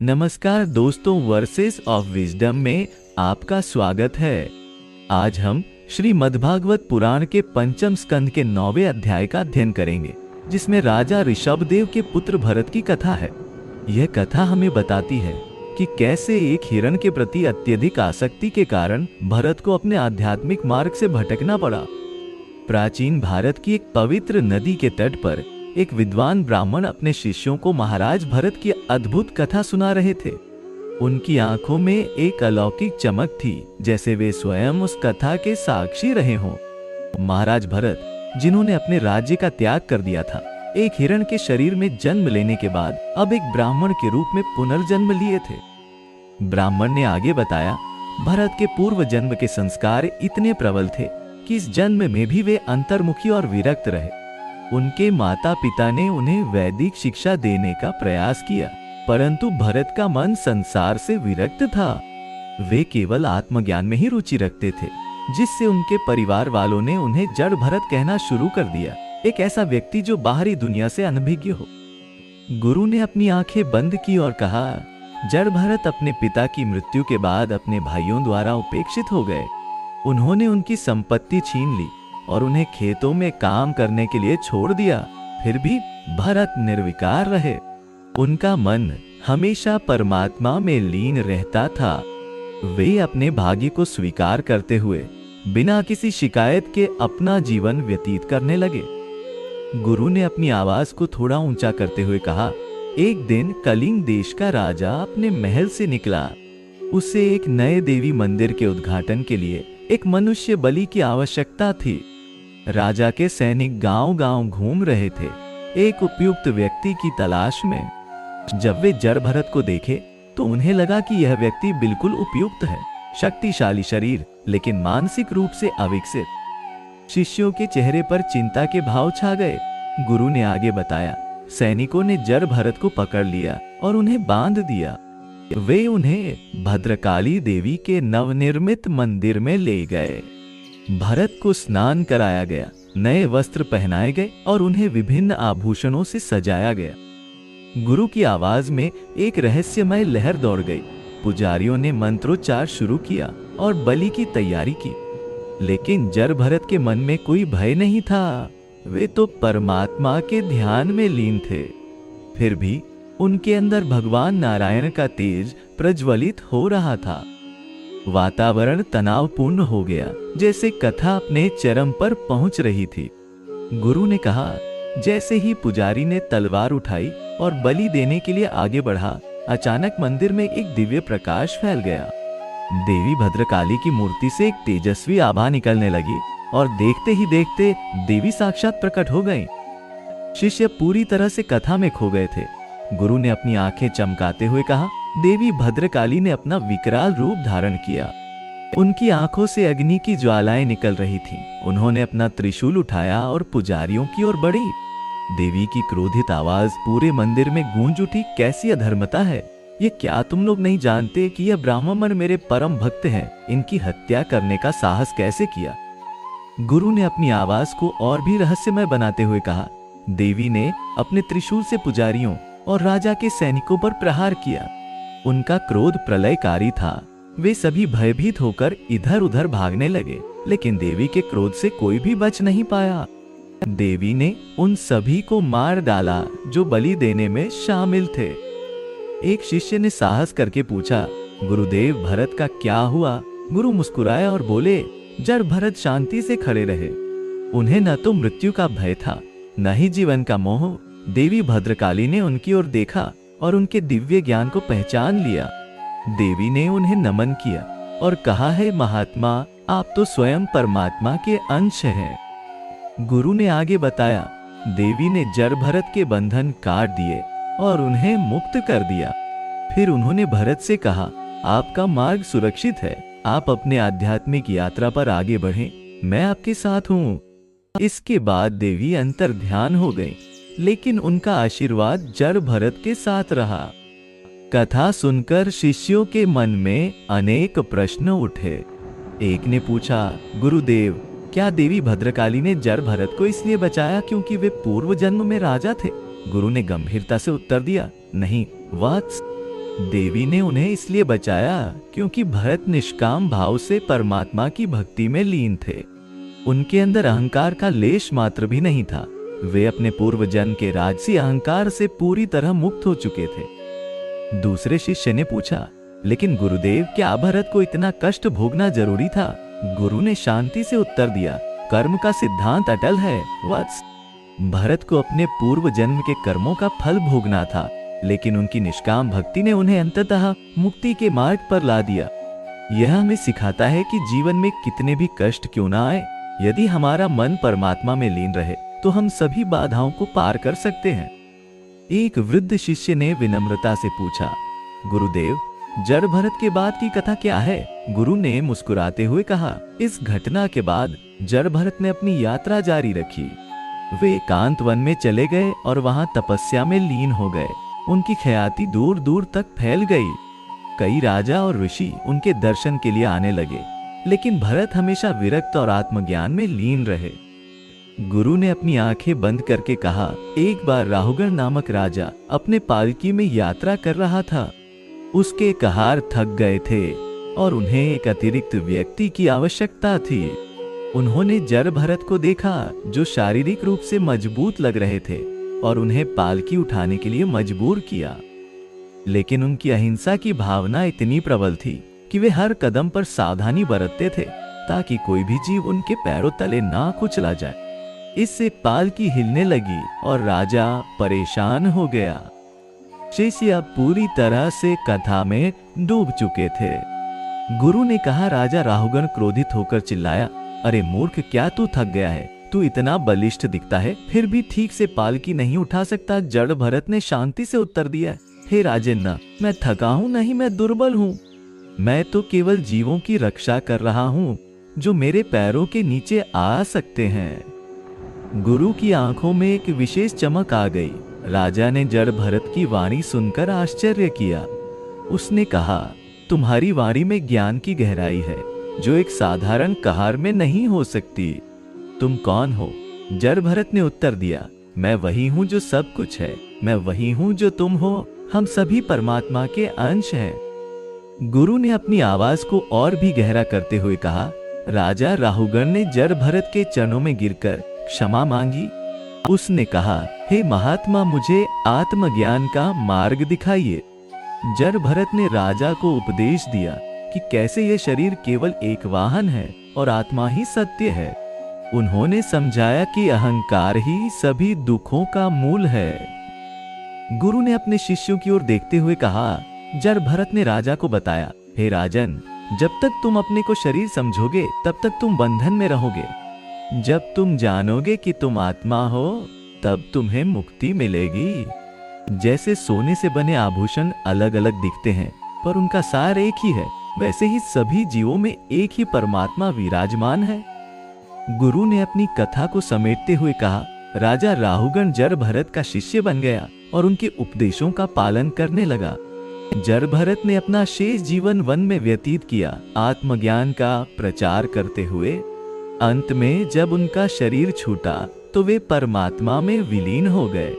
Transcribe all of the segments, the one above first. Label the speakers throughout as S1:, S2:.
S1: नमस्कार दोस्तों, versus of wisdom में आपका स्वागत है। आज हम श्रीमद्भागवत पुराण के पंचम स्कंद के 9वें अध्याय का अध्ययन करेंगे, जिसमें राजा ऋषभदेव के पुत्र भरत की कथा है। यह कथा हमें बताती है कि कैसे एक हिरण के प्रति अत्यधिक आसक्ति के कारण भरत को अपने आध्यात्मिक मार्ग से भटकना पड़ा। प्राचीन भारत की एक पवित्र नदी के तट पर एक विद्वान ब्राह्मण अपने शिष्यों को महाराज भरत की अद्भुत कथा सुना रहे थे। उनकी आंखों में एक अलौकिक चमक थी, जैसे वे स्वयं उस कथा के साक्षी रहे हों। महाराज भरत, जिन्होंने अपने राज्य का त्याग कर दिया था, एक हिरण के शरीर में जन्म लेने के बाद अब एक ब्राह्मण के रूप में पुनर्जन्म लिए थे। ब्राह्मण ने आगे बताया, भरत के पूर्व जन्म के संस्कार इतने प्रबल थे कि इस जन्म में भी वे अंतर्मुखी और विरक्त रहे। उनके माता पिता ने उन्हें वैदिक शिक्षा देने का प्रयास किया, परंतु भरत का मन संसार से विरक्त था। वे केवल आत्मज्ञान में ही रुचि रखते थे, जिससे उनके परिवार वालों ने उन्हें जड़ भरत कहना शुरू कर दिया, एक ऐसा व्यक्ति जो बाहरी दुनिया से अनभिज्ञ हो। गुरु ने अपनी आंखें बंद की और कहा, जड़ भरत अपने पिता की मृत्यु के बाद अपने भाइयों द्वारा उपेक्षित हो गए। उन्होंने उनकी संपत्ति छीन ली और उन्हें खेतों में काम करने के लिए छोड़ दिया। फिर भी भरत निर्विकार रहे। उनका मन हमेशा परमात्मा में लीन रहता था। वे अपने भाग्य को स्वीकार करते हुए बिना किसी शिकायत के अपना जीवन व्यतीत करने लगे। गुरु ने अपनी आवाज को थोड़ा ऊंचा करते हुए कहा, एक दिन कलिंग देश का राजा अपने महल से निकला। उसे एक नए देवी मंदिर के उद्घाटन के लिए एक मनुष्य बलि की आवश्यकता थी। राजा के सैनिक गांव-गांव घूम रहे थे, एक उपयुक्त व्यक्ति की तलाश में। जब वे जड़ भरत को देखे तो उन्हें लगा कि यह व्यक्ति बिल्कुल उपयुक्त है, शक्तिशाली शरीर लेकिन मानसिक रूप से अविकसित। शिष्यों के चेहरे पर चिंता के भाव छा गए। गुरु ने आगे बताया, सैनिकों ने जड़ भरत को पकड़ लिया और उन्हें बांध दिया। वे उन्हें भद्रकाली देवी के नवनिर्मित मंदिर में ले गए। भरत को स्नान कराया गया, नए वस्त्र पहनाए गए और उन्हें विभिन्न आभूषणों से सजाया गया। गुरु की आवाज में एक रहस्यमय लहर दौड़ गई। पुजारियों ने मंत्रोच्चार शुरू किया और बलि की तैयारी की, लेकिन जड़ भरत के मन में कोई भय नहीं था। वे तो परमात्मा के ध्यान में लीन थे। फिर भी उनके अंदर भगवान नारायण का तेज प्रज्वलित हो रहा था। वातावरण तनावपूर्ण हो गया, जैसे कथा अपने चरम पर पहुंच रही थी। गुरु ने कहा, जैसे ही पुजारी ने तलवार उठाई और बलि देने के लिए आगे बढ़ा, अचानक मंदिर में एक दिव्य प्रकाश फैल गया। देवी भद्रकाली की मूर्ति से एक तेजस्वी आभा निकलने लगी और देखते ही देखते देवी साक्षात प्रकट हो गईं। शिष्य पूरी तरह से कथा में खो गए थे। गुरु ने अपनी आंखें चमकाते हुए कहा, देवी भद्रकाली ने अपना विकराल रूप धारण किया। उनकी आंखों से अग्नि की ज्वालाएं निकल रही थीं। उन्होंने अपना त्रिशूल उठाया और पुजारियों की ओर बढ़ी। देवी की क्रोधित आवाज पूरे मंदिर में गूंज उठी, कैसी अधर्मता है ये! क्या तुम लोग नहीं जानते कि यह ब्राह्मण मेरे परम भक्त हैं? इनकी हत्या करने का साहस कैसे किया? गुरु ने अपनी आवाज को और भी रहस्यमय बनाते हुए कहा, देवी ने अपने त्रिशूल से पुजारियों और राजा के सैनिकों पर प्रहार किया। उनका क्रोध प्रलयकारी था। वे सभी भयभीत होकर इधर उधर भागने लगे, लेकिन देवी के क्रोध से कोई भी बच नहीं पाया। देवी ने उन सभी को मार डाला जो बलि देने में शामिल थे। एक शिष्य ने साहस करके पूछा, गुरुदेव, भरत का क्या हुआ? गुरु मुस्कुराए और बोले, जड़ भरत शांति से खड़े रहे। उन्हें न तो मृत्यु का भय था, न ही जीवन का मोह। देवी भद्रकाली ने उनकी ओर देखा और उनके दिव्य ज्ञान को पहचान लिया। देवी ने उन्हें नमन किया और कहा, है महात्मा, आप तो स्वयं परमात्मा के अंश हैं। गुरु ने आगे बताया, देवी ने जड़ भरत के बंधन काट दिए और उन्हें मुक्त कर दिया। फिर उन्होंने भरत से कहा, आपका मार्ग सुरक्षित है, आप अपने आध्यात्मिक यात्रा पर आगे बढ़ें, मैं आपके साथ हूँ। इसके बाद देवी अंतर ध्यान हो गई, लेकिन उनका आशीर्वाद जड़ भरत के साथ रहा। कथा सुनकर शिष्यों के मन में अनेक प्रश्न उठे। एक ने पूछा, गुरुदेव, क्या देवी भद्रकाली ने जड़ भरत को इसलिए बचाया क्योंकि वे पूर्व जन्म में राजा थे? गुरु ने गंभीरता से उत्तर दिया, नहीं वत्स, देवी ने उन्हें इसलिए बचाया क्योंकि भरत निष्काम भाव से परमात्मा की भक्ति में लीन थे। उनके अंदर अहंकार का लेश मात्र भी नहीं था। वे अपने पूर्व जन्म के राजसी अहंकार से पूरी तरह मुक्त हो चुके थे। दूसरे शिष्य ने पूछा, लेकिन गुरुदेव, क्या भरत को इतना कष्ट भोगना जरूरी था? गुरु ने शांति से उत्तर दिया, कर्म का सिद्धांत अटल है वत्स। भरत को अपने पूर्व जन्म के कर्मों का फल भोगना था, लेकिन उनकी निष्काम भक्ति ने उन्हें अंततः मुक्ति के मार्ग पर ला दिया। यह हमें सिखाता है कि जीवन में कितने भी कष्ट क्यों ना आए, यदि हमारा मन परमात्मा में लीन रहे तो हम सभी बाधाओं को पार कर सकते हैं। एक वृद्ध शिष्य ने विनम्रता से पूछा, गुरुदेव, जड़ भरत के बाद की कथा क्या है? गुरु ने मुस्कुराते हुए कहा, इस घटना के बाद जड़ भरत ने अपनी यात्रा जारी रखी। वे एकांत वन में चले गए और वहां तपस्या में लीन हो गए। उनकी ख्याति दूर दूर तक फैल गई। कई राजा और ऋषि उनके दर्शन के लिए आने लगे, लेकिन भरत हमेशा विरक्त और आत्मज्ञान में लीन रहे। गुरु ने अपनी आंखें बंद करके कहा, एक बार राहुगण नामक राजा अपने पालकी में यात्रा कर रहा था। उसके कहार थक गए थे और उन्हें एक अतिरिक्त व्यक्ति की आवश्यकता थी। उन्होंने जड़ भरत को देखा, जो शारीरिक रूप से मजबूत लग रहे थे, और उन्हें पालकी उठाने के लिए मजबूर किया। लेकिन उनकी अहिंसा की भावना इतनी प्रबल थी कि वे हर कदम पर सावधानी बरतते थे, ताकि कोई भी जीव उनके पैरों तले ना कुचला जाए। इससे पालकी हिलने लगी और राजा परेशान हो गया। शिष्य अब पूरी तरह से कथा में डूब चुके थे। गुरु ने कहा, राजा राहुगण क्रोधित होकर चिल्लाया, अरे मूर्ख, क्या तू थक गया है? तू इतना बलिष्ठ दिखता है, फिर भी ठीक से पालकी नहीं उठा सकता। जड़ भरत ने शांति से उत्तर दिया, हे राजेंद्र, मैं थका हूं नहीं, मैं दुर्बल हूं। मैं तो केवल जीवों की रक्षा कर रहा हूं जो मेरे पैरों के नीचे आ सकते हैं। गुरु की आंखों में एक विशेष चमक आ गई। राजा ने जड़ भरत की वाणी सुनकर आश्चर्य किया। उसने कहा, तुम्हारी वाणी में ज्ञान की गहराई है, जो एक साधारण कहार में नहीं हो सकती। तुम कौन हो? जड़ भरत ने उत्तर दिया, मैं वही हूं जो सब कुछ है, मैं वही हूं जो तुम हो। हम सभी परमात्मा के अंश हैं। गुरु ने अपनी आवाज को और भी गहरा करते हुए कहा, राजा राहुगण ने जड़ भरत के चरणों में गिरकर क्षमा मांगी। उसने कहा, हे महात्मा, मुझे आत्मज्ञान का मार्ग दिखाइए। जड़ भरत ने राजा को उपदेश दिया कि कैसे यह शरीर केवल एक वाहन है और आत्मा ही सत्य है। उन्होंने समझाया कि अहंकार ही सभी दुखों का मूल है। गुरु ने अपने शिष्यों की ओर देखते हुए कहा, जड़ भरत ने राजा को बताया, हे राजन, जब तक तुम अपने को शरीर समझोगे तब तक तुम बंधन में रहोगे। जब तुम जानोगे कि तुम आत्मा हो, तब तुम्हें मुक्ति मिलेगी। जैसे सोने से बने आभूषण अलग अलग दिखते हैं, पर उनका सार एक ही है, वैसे ही सभी जीवों में एक ही परमात्मा विराजमान है। गुरु ने अपनी कथा को समेटते हुए कहा, राजा राहुगण जड़ भरत का शिष्य बन गया और उनके उपदेशों का पालन करने लगा। जड़ भरत ने अपना शेष जीवन वन में व्यतीत किया, आत्मज्ञान का प्रचार करते हुए। अंत में जब उनका शरीर छूटा तो वे परमात्मा में विलीन हो गए।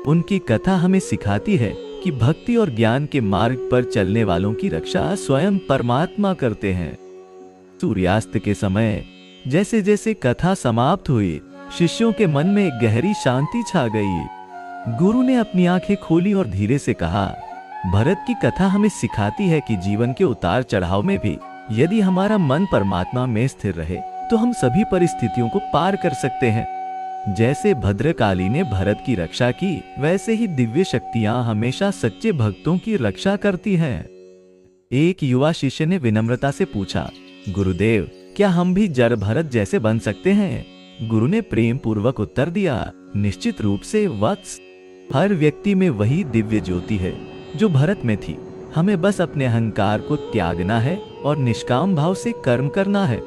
S1: उनकी कथा हमें सिखाती है कि भक्ति और ज्ञान के मार्ग पर चलने वालों की रक्षा स्वयं परमात्मा करते हैं। सूर्यास्त के समय जैसे जैसे कथा समाप्त हुई, शिष्यों के मन में एक गहरी शांति छा गई। गुरु ने अपनी आंखें खोली और धीरे से कहा, भरत की कथा हमें सिखाती है कि जीवन के उतार चढ़ाव में भी यदि हमारा मन परमात्मा में स्थिर रहे तो हम सभी परिस्थितियों को पार कर सकते हैं। जैसे भद्रकाली ने भरत की रक्षा की, वैसे ही दिव्य शक्तियां हमेशा सच्चे भक्तों की रक्षा करती हैं। एक युवा शिष्य ने विनम्रता से पूछा, गुरुदेव, क्या हम भी जड़ भरत जैसे बन सकते हैं? गुरु ने प्रेम पूर्वक उत्तर दिया, निश्चित रूप से वत्स। हर व्यक्ति में वही दिव्य ज्योति है जो भरत में थी। हमें बस अपने अहंकार को त्यागना है और निष्काम भाव से कर्म करना है।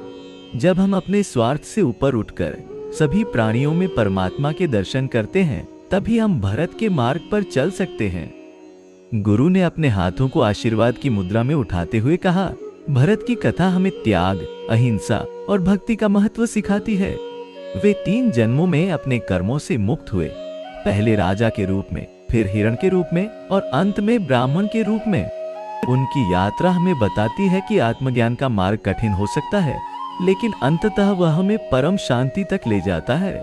S1: जब हम अपने स्वार्थ से ऊपर उठकर सभी प्राणियों में परमात्मा के दर्शन करते हैं, तभी हम भरत के मार्ग पर चल सकते हैं। गुरु ने अपने हाथों को आशीर्वाद की मुद्रा में उठाते हुए कहा, भरत की कथा हमें त्याग, अहिंसा और भक्ति का महत्व सिखाती है। वे 3 जन्मों में अपने कर्मों से मुक्त हुए, पहले राजा के रूप में, फिर हिरण के रूप में और अंत में ब्राह्मण के रूप में। उनकी यात्रा हमें बताती है कि आत्मज्ञान का मार्ग कठिन हो सकता है, लेकिन अंततः वह हमें परम शांति तक ले जाता है।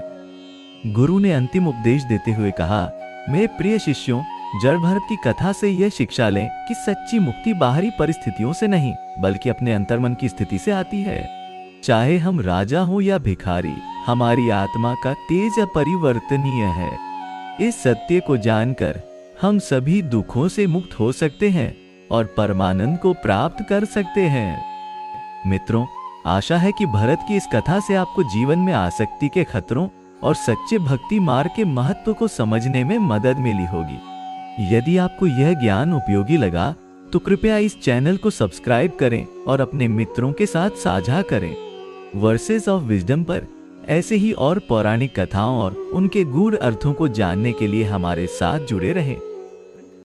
S1: गुरु ने अंतिम उपदेश देते हुए कहा, मेरे प्रिय शिष्यों, जड़ भरत की कथा से यह शिक्षा लें कि सच्ची मुक्ति बाहरी परिस्थितियों से नहीं, बल्कि अपने अंतर्मन की स्थिति से आती है। चाहे हम राजा हो या भिखारी, हमारी आत्मा का तेज अपरिवर्तनीय है। इस सत्य को जानकर हम सभी दुखों से मुक्त हो सकते हैं और परमानंद को प्राप्त कर सकते हैं। मित्रों, आशा है कि भरत की इस कथा से आपको जीवन में आसक्ति के खतरों और सच्चे भक्ति मार्ग के महत्व को समझने में मदद मिली होगी। यदि आपको यह ज्ञान उपयोगी लगा तो कृपया इस चैनल को सब्सक्राइब करें और अपने मित्रों के साथ साझा करें। वर्सेस ऑफ विजडम पर ऐसे ही और पौराणिक कथाओं और उनके गूढ़ अर्थों को जानने के लिए हमारे साथ जुड़े रहें।